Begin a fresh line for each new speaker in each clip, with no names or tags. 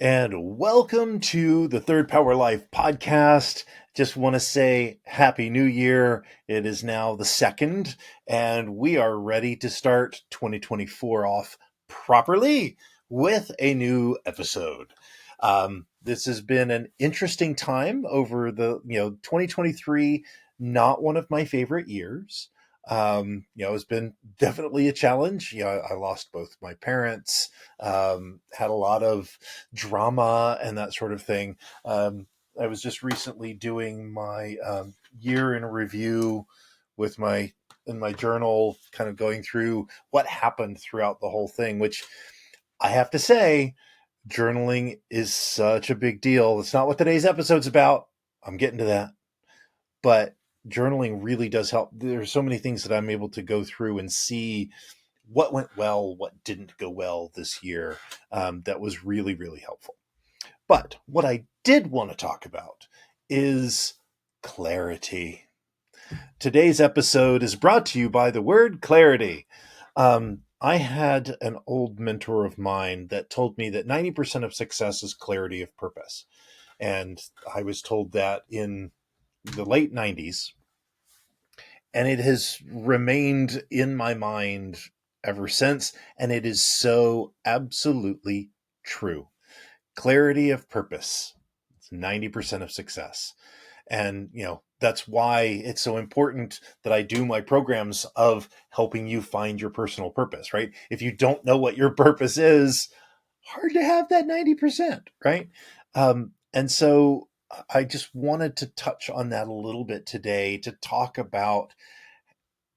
And welcome to the Third Power Life podcast. Just want to say Happy New Year. It is now the 2nd, and we are ready to start 2024 off properly with a new episode. This has been an interesting time over 2023, not one of my favorite years. It's been definitely a challenge. I lost both my parents, had a lot of drama and that sort of thing. I was just recently doing my year in review with in my journal, kind of going through what happened throughout the whole thing, which I have to say, journaling is such a big deal. It's not what today's episode's about. I'm getting to that. But journaling really does help. There's so many things that I'm able to go through and see what went well, what didn't go well this year. That was really, really helpful. But what I did want to talk about is clarity. Today's episode is brought to you by the word clarity. I had an old mentor of mine that told me that 90% of success is clarity of purpose. And I was told that in the late 90s. And it has remained in my mind ever since. And it is so absolutely true. Clarity of purpose. It's 90% of success. And, that's why it's so important that I do my programs of helping you find your personal purpose, right? If you don't know what your purpose is, hard to have that 90%, right? And so I just wanted to touch on that a little bit today to talk about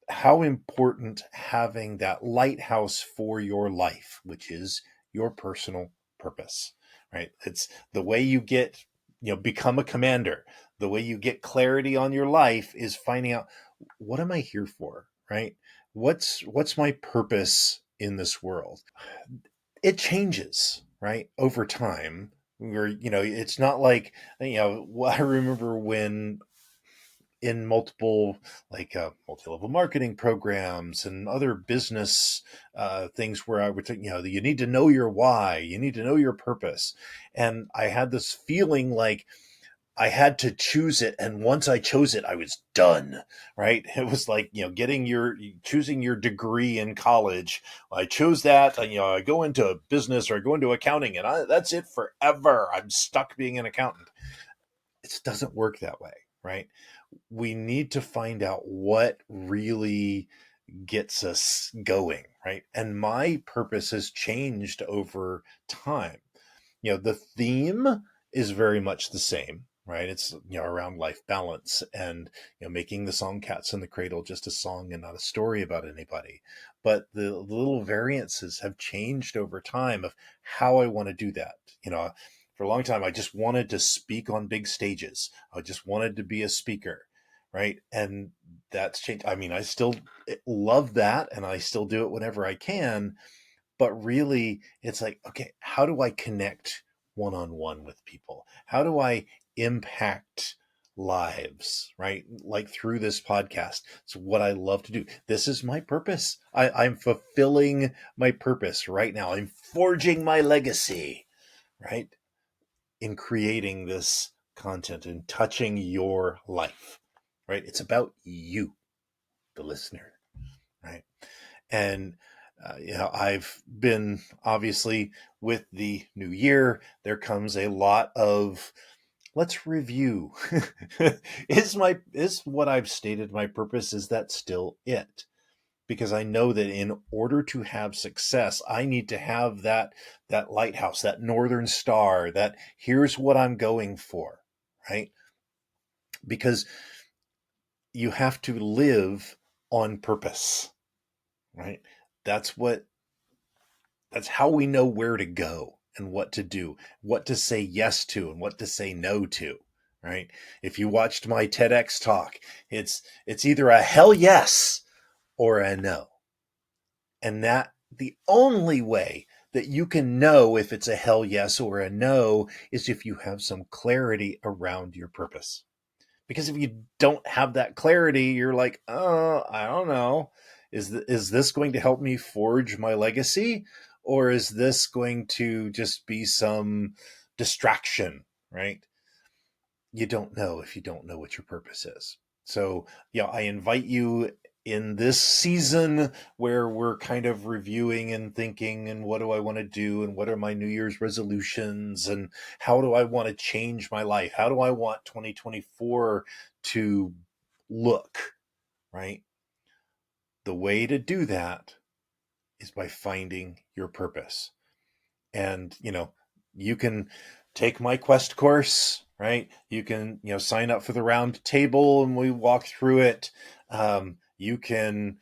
how important having that lighthouse for your life, which is your personal purpose, right? It's the way you become a commander. The way you get clarity on your life is finding out, what am I here for, right? What's my purpose in this world? It changes, right, over time. Where, it's not like, I remember when in multiple multi-level marketing programs and other business things where I would think, you need to know your why, you need to know your purpose. And I had this feeling like I had to choose it. And once I chose it, I was done, right? It was like, choosing your degree in college. I chose that, I go into business or I go into accounting and that's it forever. I'm stuck being an accountant. It doesn't work that way, right? We need to find out what really gets us going, right? And my purpose has changed over time. The theme is very much the same, right? It's, around life balance and, making the song Cats in the Cradle just a song and not a story about anybody. But the little variances have changed over time of how I want to do that. For a long time, I just wanted to speak on big stages. I just wanted to be a speaker, right? And that's changed. I mean, I still love that and I still do it whenever I can. But really, it's like, okay, how do I connect one-on-one with people? How do I impact lives, right? Like through this podcast. It's what I love to do. This is my purpose. I'm fulfilling my purpose right now. I'm forging my legacy, right? In creating this content and touching your life, right? It's about you, the listener, right? And I've been, obviously, with the new year, there comes a lot of, let's review. Is what I've stated my purpose, is that still it? Because I know that in order to have success, I need to have that lighthouse, that northern star, that here's what I'm going for, right? Because you have to live on purpose, right? That's how we know where to go and what to do, what to say yes to and what to say no to, right? If you watched my TEDx talk, it's either a hell yes or a no. And that the only way that you can know if it's a hell yes or a no is if you have some clarity around your purpose. Because if you don't have that clarity, you're like, oh, I don't know. Is this going to help me forge my legacy? or is this going to just be some distraction, right? You don't know if you don't know what your purpose is. So, I invite you in this season where we're kind of reviewing and thinking, and what do I want to do, and what are my New Year's resolutions, and how do I want to change my life? How do I want 2024 to look, right? The way to do that is by finding your purpose. And, you can take my quest course, right? You can, sign up for the round table and we walk through it. You can,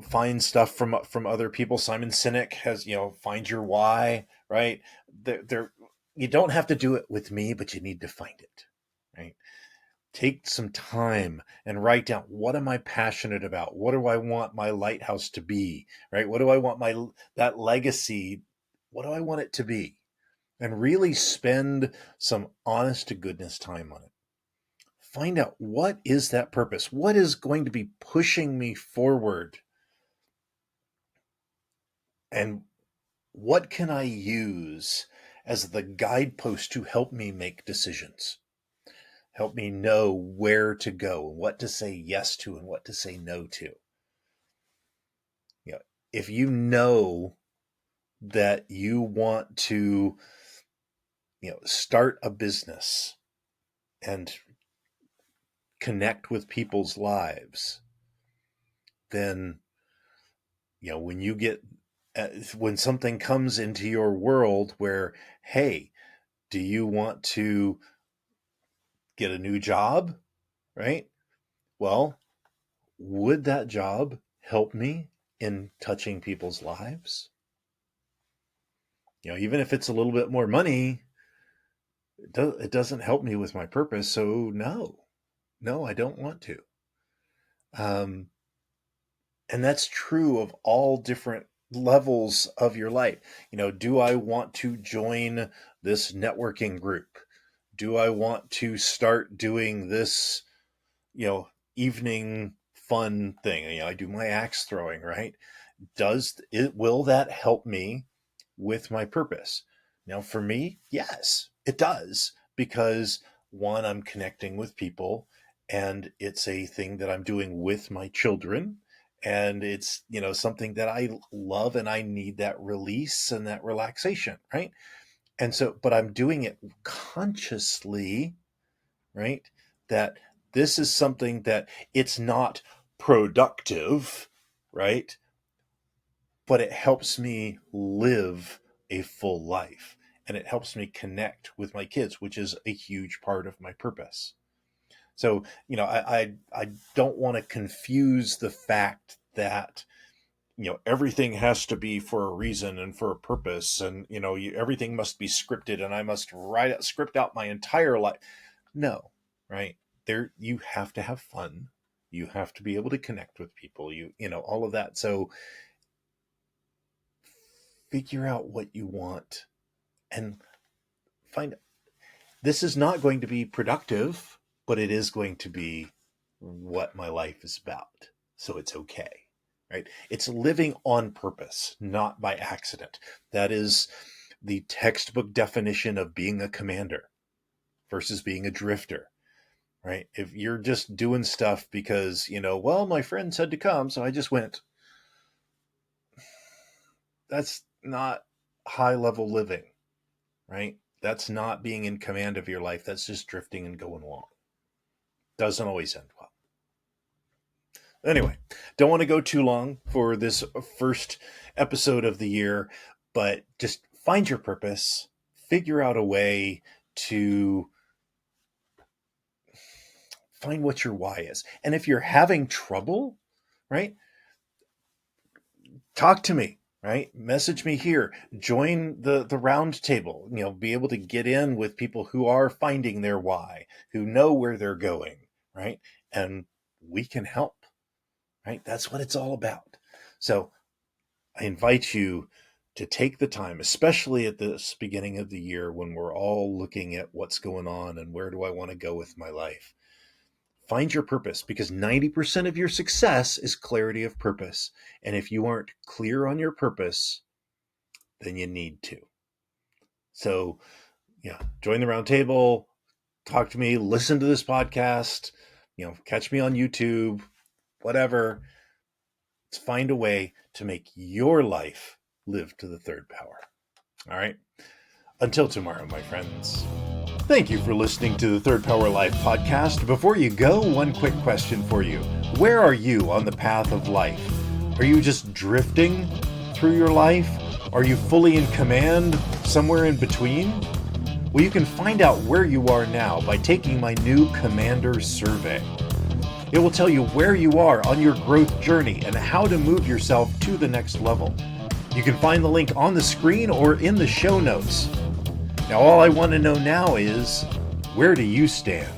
find stuff from other people. Simon Sinek has, find your why, right? There, you don't have to do it with me, but you need to find it, right? Take some time and write down, what am I passionate about? What do I want my lighthouse to be, right? What do I want that legacy? What do I want it to be? And really spend some honest to goodness time on it. Find out, what is that purpose? What is going to be pushing me forward? And what can I use as the guidepost to help me make decisions? Help me know where to go, what to say yes to and what to say no to. If you know that you want to, start a business and connect with people's lives, then, when something comes into your world where, hey, do you want to get a new job, right? Well, would that job help me in touching people's lives? Even if it's a little bit more money, it doesn't help me with my purpose. So no, I don't want to. And that's true of all different levels of your life. Do I want to join this networking group? Do I want to start doing this, evening fun thing? I do my axe throwing, right? Will that help me with my purpose? Now, for me, yes, it does, because one, I'm connecting with people, and it's a thing that I'm doing with my children, and it's, something that I love, and I need that release and that relaxation, right? And so, but I'm doing it consciously, right? That this is something that it's not productive, right? But it helps me live a full life, and it helps me connect with my kids, which is a huge part of my purpose. So, I don't want to confuse the fact that, everything has to be for a reason and for a purpose, and, everything must be scripted and I must script out my entire life. No, right? You have to have fun. You have to be able to connect with people, all of that. So figure out what you want and find, this is not going to be productive, but it is going to be what my life is about. So it's okay, right? It's living on purpose, not by accident. That is the textbook definition of being a commander versus being a drifter, right? If you're just doing stuff because, well, my friend said to come, so I just went, that's not high level living, right? That's not being in command of your life. That's just drifting and going along. Doesn't always end well. Anyway, don't want to go too long for this first episode of the year, but just find your purpose, figure out a way to find what your why is. And if you're having trouble, right, talk to me, right? Message me here. Join the round table. Be able to get in with people who are finding their why, who know where they're going, right? And we can help, right? That's what it's all about. So I invite you to take the time, especially at this beginning of the year when we're all looking at what's going on and where do I want to go with my life. Find your purpose, because 90% of your success is clarity of purpose. And if you aren't clear on your purpose, then you need to. So, join the round table, talk to me, listen to this podcast, catch me on YouTube, whatever. Let's find a way to make your life live to the third power. All right. Until tomorrow, my friends. Thank you for listening to the Third Power Life podcast. Before you go, one quick question for you. Where are you on the path of life? Are you just drifting through your life? Are you fully in command, somewhere in between? Well, you can find out where you are now by taking my new Commander Survey. It will tell you where you are on your growth journey and how to move yourself to the next level. You can find the link on the screen or in the show notes. Now, all I want to know now is, where do you stand?